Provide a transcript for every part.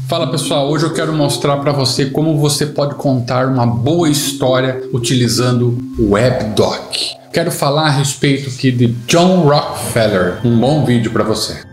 Fala pessoal, hoje eu quero mostrar para você como você pode contar uma boa história utilizando o WebDoc. Quero falar a respeito aqui de John Rockefeller. Um bom vídeo para você.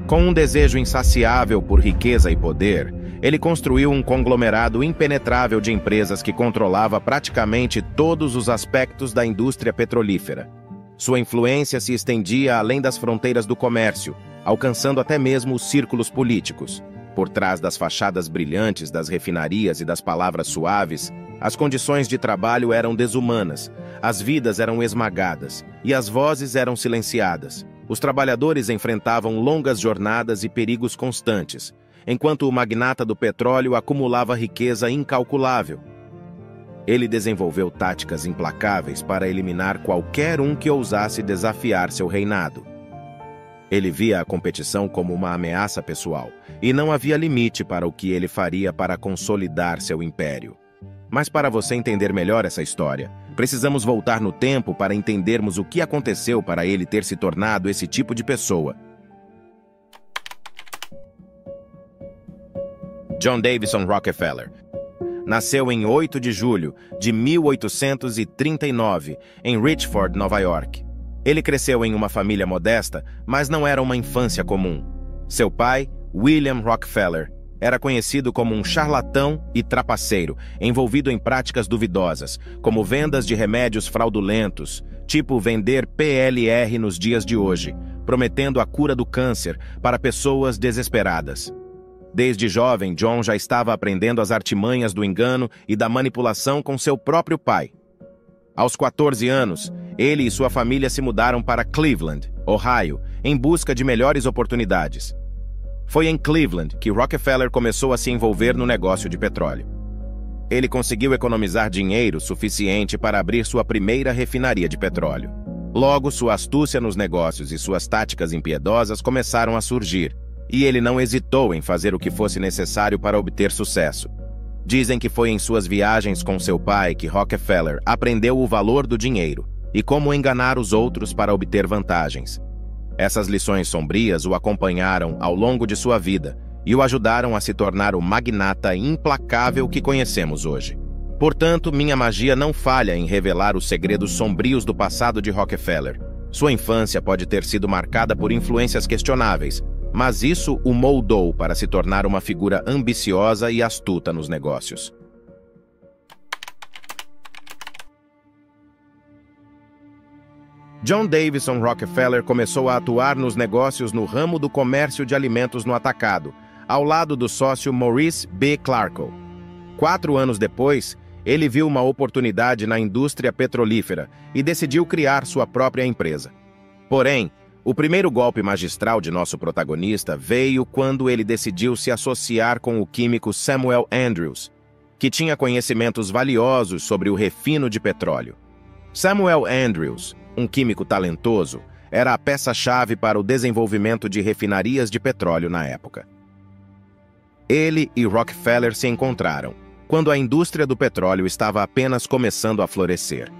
Com um desejo insaciável por riqueza e poder, ele construiu um conglomerado impenetrável de empresas que controlava praticamente todos os aspectos da indústria petrolífera. Sua influência se estendia além das fronteiras do comércio, alcançando até mesmo os círculos políticos. Por trás das fachadas brilhantes das refinarias e das palavras suaves, as condições de trabalho eram desumanas, as vidas eram esmagadas e as vozes eram silenciadas. Os trabalhadores enfrentavam longas jornadas e perigos constantes, enquanto o magnata do petróleo acumulava riqueza incalculável. Ele desenvolveu táticas implacáveis para eliminar qualquer um que ousasse desafiar seu reinado. Ele via a competição como uma ameaça pessoal, e não havia limite para o que ele faria para consolidar seu império. Mas para você entender melhor essa história, precisamos voltar no tempo para entendermos o que aconteceu para ele ter se tornado esse tipo de pessoa. John Davison Rockefeller nasceu em 8 de julho de 1839, em Richford, Nova York. Ele cresceu em uma família modesta, mas não era uma infância comum. Seu pai, William Rockefeller, era conhecido como um charlatão e trapaceiro, envolvido em práticas duvidosas, como vendas de remédios fraudulentos, tipo vender PLR nos dias de hoje, prometendo a cura do câncer para pessoas desesperadas. Desde jovem, John já estava aprendendo as artimanhas do engano e da manipulação com seu próprio pai. Aos 14 anos, ele e sua família se mudaram para Cleveland, Ohio, em busca de melhores oportunidades. Foi em Cleveland que Rockefeller começou a se envolver no negócio de petróleo. Ele conseguiu economizar dinheiro suficiente para abrir sua primeira refinaria de petróleo. Logo, sua astúcia nos negócios e suas táticas impiedosas começaram a surgir, e ele não hesitou em fazer o que fosse necessário para obter sucesso. Dizem que foi em suas viagens com seu pai que Rockefeller aprendeu o valor do dinheiro e como enganar os outros para obter vantagens. Essas lições sombrias o acompanharam ao longo de sua vida e o ajudaram a se tornar o magnata implacável que conhecemos hoje. Portanto, minha magia não falha em revelar os segredos sombrios do passado de Rockefeller. Sua infância pode ter sido marcada por influências questionáveis, mas isso o moldou para se tornar uma figura ambiciosa e astuta nos negócios. John Davison Rockefeller começou a atuar nos negócios no ramo do comércio de alimentos no atacado, ao lado do sócio Maurice B. Clarko. 4 anos depois, ele viu uma oportunidade na indústria petrolífera e decidiu criar sua própria empresa. Porém, o primeiro golpe magistral de nosso protagonista veio quando ele decidiu se associar com o químico Samuel Andrews, que tinha conhecimentos valiosos sobre o refino de petróleo. Samuel Andrews, um químico talentoso, era a peça-chave para o desenvolvimento de refinarias de petróleo na época. Ele e Rockefeller se encontraram quando a indústria do petróleo estava apenas começando a florescer.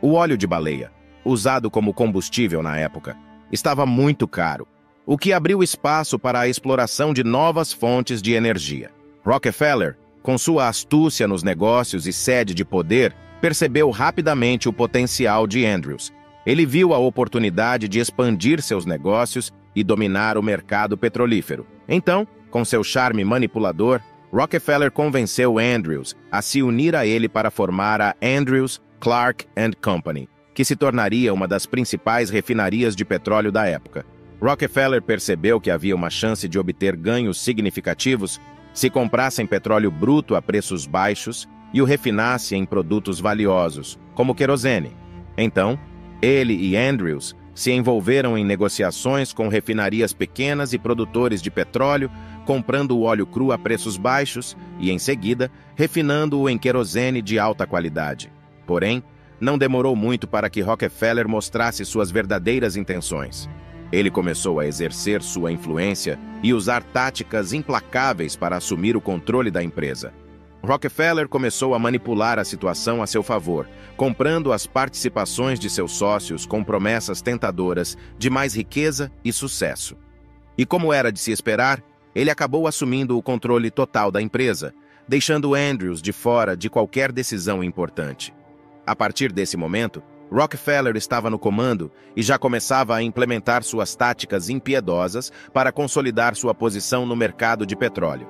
O óleo de baleia, usado como combustível na época, estava muito caro, o que abriu espaço para a exploração de novas fontes de energia. Rockefeller, com sua astúcia nos negócios e sede de poder, percebeu rapidamente o potencial de Andrews. Ele viu a oportunidade de expandir seus negócios e dominar o mercado petrolífero. Então, com seu charme manipulador, Rockefeller convenceu Andrews a se unir a ele para formar a Andrews, Clark & Company, que se tornaria uma das principais refinarias de petróleo da época. Rockefeller percebeu que havia uma chance de obter ganhos significativos se comprassem petróleo bruto a preços baixos e o refinasse em produtos valiosos, como querosene. Então, ele e Andrews se envolveram em negociações com refinarias pequenas e produtores de petróleo, comprando o óleo cru a preços baixos e, em seguida, refinando-o em querosene de alta qualidade. Porém, não demorou muito para que Rockefeller mostrasse suas verdadeiras intenções. Ele começou a exercer sua influência e usar táticas implacáveis para assumir o controle da empresa. Rockefeller começou a manipular a situação a seu favor, comprando as participações de seus sócios com promessas tentadoras de mais riqueza e sucesso. E como era de se esperar, ele acabou assumindo o controle total da empresa, deixando Andrews de fora de qualquer decisão importante. A partir desse momento, Rockefeller estava no comando e já começava a implementar suas táticas impiedosas para consolidar sua posição no mercado de petróleo.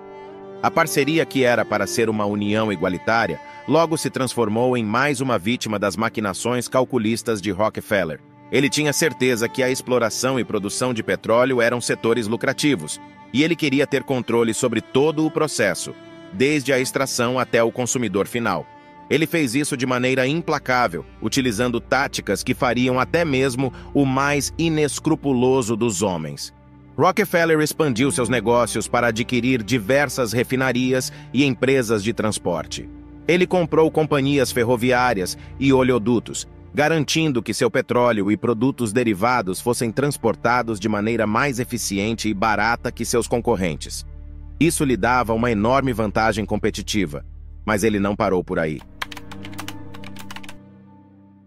A parceria, que era para ser uma união igualitária, logo se transformou em mais uma vítima das maquinações calculistas de Rockefeller. Ele tinha certeza que a exploração e produção de petróleo eram setores lucrativos, e ele queria ter controle sobre todo o processo, desde a extração até o consumidor final. Ele fez isso de maneira implacável, utilizando táticas que fariam até mesmo o mais inescrupuloso dos homens. Rockefeller expandiu seus negócios para adquirir diversas refinarias e empresas de transporte. Ele comprou companhias ferroviárias e oleodutos, garantindo que seu petróleo e produtos derivados fossem transportados de maneira mais eficiente e barata que seus concorrentes. Isso lhe dava uma enorme vantagem competitiva, mas ele não parou por aí.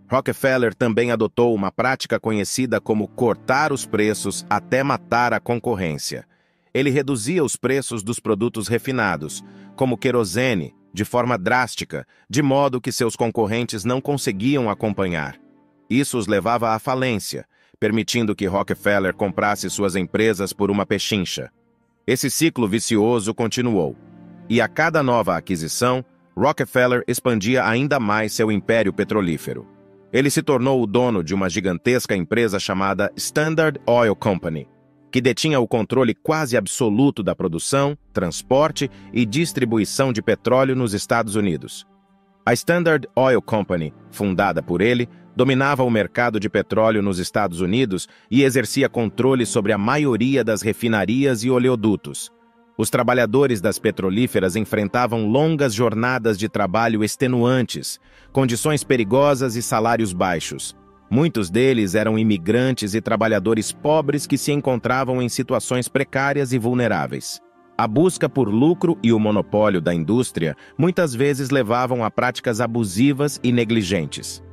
Rockefeller também adotou uma prática conhecida como cortar os preços até matar a concorrência. Ele reduzia os preços dos produtos refinados, como querosene, de forma drástica, de modo que seus concorrentes não conseguiam acompanhar. Isso os levava à falência, permitindo que Rockefeller comprasse suas empresas por uma pechincha. Esse ciclo vicioso continuou, e a cada nova aquisição, Rockefeller expandia ainda mais seu império petrolífero. Ele se tornou o dono de uma gigantesca empresa chamada Standard Oil Company, que detinha o controle quase absoluto da produção, transporte e distribuição de petróleo nos Estados Unidos. A Standard Oil Company, fundada por ele, dominava o mercado de petróleo nos Estados Unidos e exercia controle sobre a maioria das refinarias e oleodutos. Os trabalhadores das petrolíferas enfrentavam longas jornadas de trabalho extenuantes, condições perigosas e salários baixos. Muitos deles eram imigrantes e trabalhadores pobres que se encontravam em situações precárias e vulneráveis. A busca por lucro e o monopólio da indústria muitas vezes levavam a práticas abusivas e negligentes.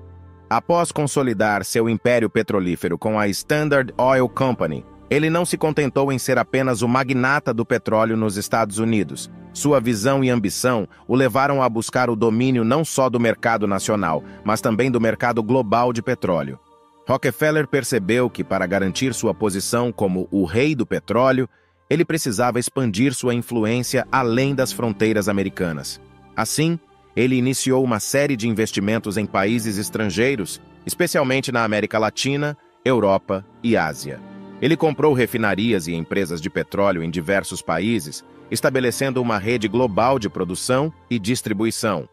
Após consolidar seu império petrolífero com a Standard Oil Company, ele não se contentou em ser apenas o magnata do petróleo nos Estados Unidos. Sua visão e ambição o levaram a buscar o domínio não só do mercado nacional, mas também do mercado global de petróleo. Rockefeller percebeu que, para garantir sua posição como o rei do petróleo, ele precisava expandir sua influência além das fronteiras americanas. Assim, ele iniciou uma série de investimentos em países estrangeiros, especialmente na América Latina, Europa e Ásia. Ele comprou refinarias e empresas de petróleo em diversos países, estabelecendo uma rede global de produção e distribuição.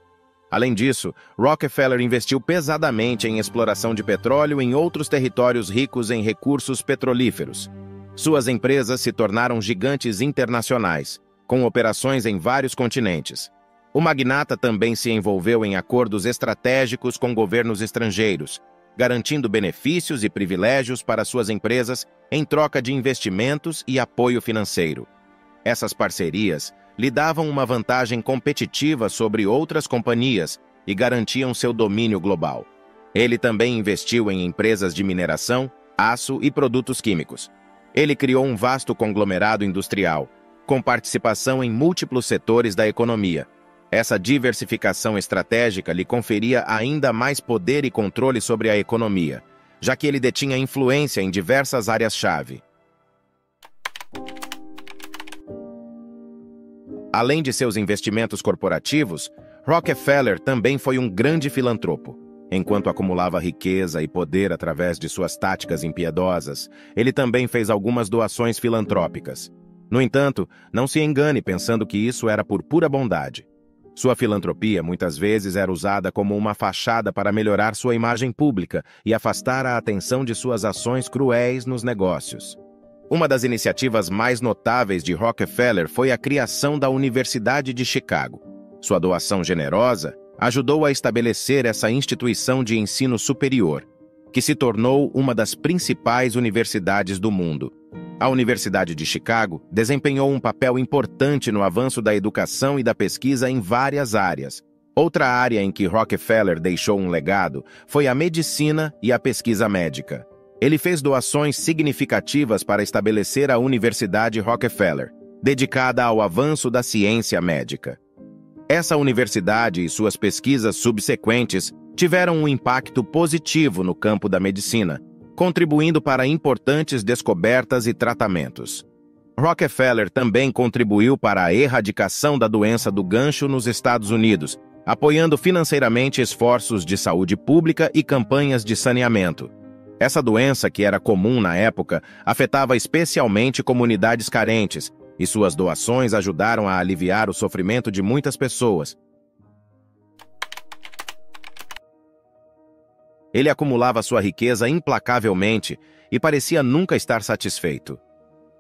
Além disso, Rockefeller investiu pesadamente em exploração de petróleo em outros territórios ricos em recursos petrolíferos. Suas empresas se tornaram gigantes internacionais, com operações em vários continentes. O magnata também se envolveu em acordos estratégicos com governos estrangeiros, garantindo benefícios e privilégios para suas empresas em troca de investimentos e apoio financeiro. Essas parcerias lhe davam uma vantagem competitiva sobre outras companhias e garantiam seu domínio global. Ele também investiu em empresas de mineração, aço e produtos químicos. Ele criou um vasto conglomerado industrial, com participação em múltiplos setores da economia. Essa diversificação estratégica lhe conferia ainda mais poder e controle sobre a economia, já que ele detinha influência em diversas áreas-chave. Além de seus investimentos corporativos, Rockefeller também foi um grande filantropo. Enquanto acumulava riqueza e poder através de suas táticas impiedosas, ele também fez algumas doações filantrópicas. No entanto, não se engane pensando que isso era por pura bondade. Sua filantropia muitas vezes era usada como uma fachada para melhorar sua imagem pública e afastar a atenção de suas ações cruéis nos negócios. Uma das iniciativas mais notáveis de Rockefeller foi a criação da Universidade de Chicago. Sua doação generosa ajudou a estabelecer essa instituição de ensino superior, que se tornou uma das principais universidades do mundo. A Universidade de Chicago desempenhou um papel importante no avanço da educação e da pesquisa em várias áreas. Outra área em que Rockefeller deixou um legado foi a medicina e a pesquisa médica. Ele fez doações significativas para estabelecer a Universidade Rockefeller, dedicada ao avanço da ciência médica. Essa universidade e suas pesquisas subsequentes tiveram um impacto positivo no campo da medicina, contribuindo para importantes descobertas e tratamentos. Rockefeller também contribuiu para a erradicação da doença do gancho nos Estados Unidos, apoiando financeiramente esforços de saúde pública e campanhas de saneamento. Essa doença, que era comum na época, afetava especialmente comunidades carentes, e suas doações ajudaram a aliviar o sofrimento de muitas pessoas. Ele acumulava sua riqueza implacavelmente e parecia nunca estar satisfeito.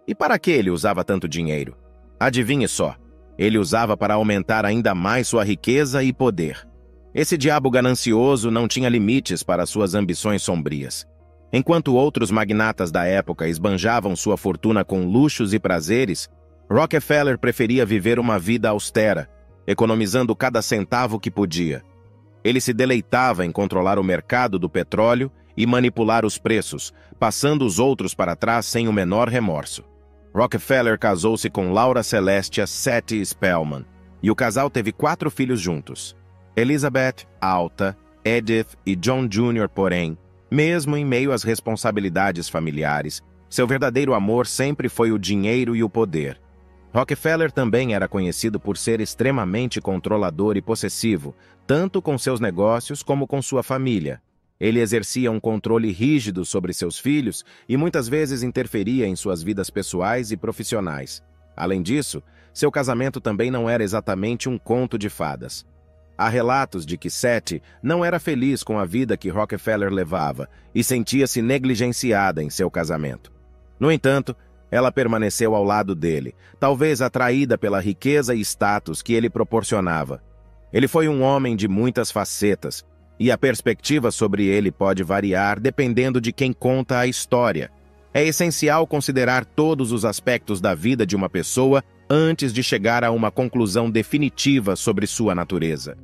E para que ele usava tanto dinheiro? Adivinhe só, ele usava para aumentar ainda mais sua riqueza e poder. Esse diabo ganancioso não tinha limites para suas ambições sombrias. Enquanto outros magnatas da época esbanjavam sua fortuna com luxos e prazeres, Rockefeller preferia viver uma vida austera, economizando cada centavo que podia. Ele se deleitava em controlar o mercado do petróleo e manipular os preços, passando os outros para trás sem o menor remorso. Rockefeller casou-se com Laura Celestia Seti Spellman, e o casal teve 4 filhos juntos. Elizabeth, Alta, Edith e John Jr., porém, mesmo em meio às responsabilidades familiares, seu verdadeiro amor sempre foi o dinheiro e o poder. Rockefeller também era conhecido por ser extremamente controlador e possessivo, tanto com seus negócios como com sua família. Ele exercia um controle rígido sobre seus filhos e muitas vezes interferia em suas vidas pessoais e profissionais. Além disso, seu casamento também não era exatamente um conto de fadas. Há relatos de que Seti não era feliz com a vida que Rockefeller levava e sentia-se negligenciada em seu casamento. No entanto, ela permaneceu ao lado dele, talvez atraída pela riqueza e status que ele proporcionava. Ele foi um homem de muitas facetas, e a perspectiva sobre ele pode variar dependendo de quem conta a história. É essencial considerar todos os aspectos da vida de uma pessoa antes de chegar a uma conclusão definitiva sobre sua natureza.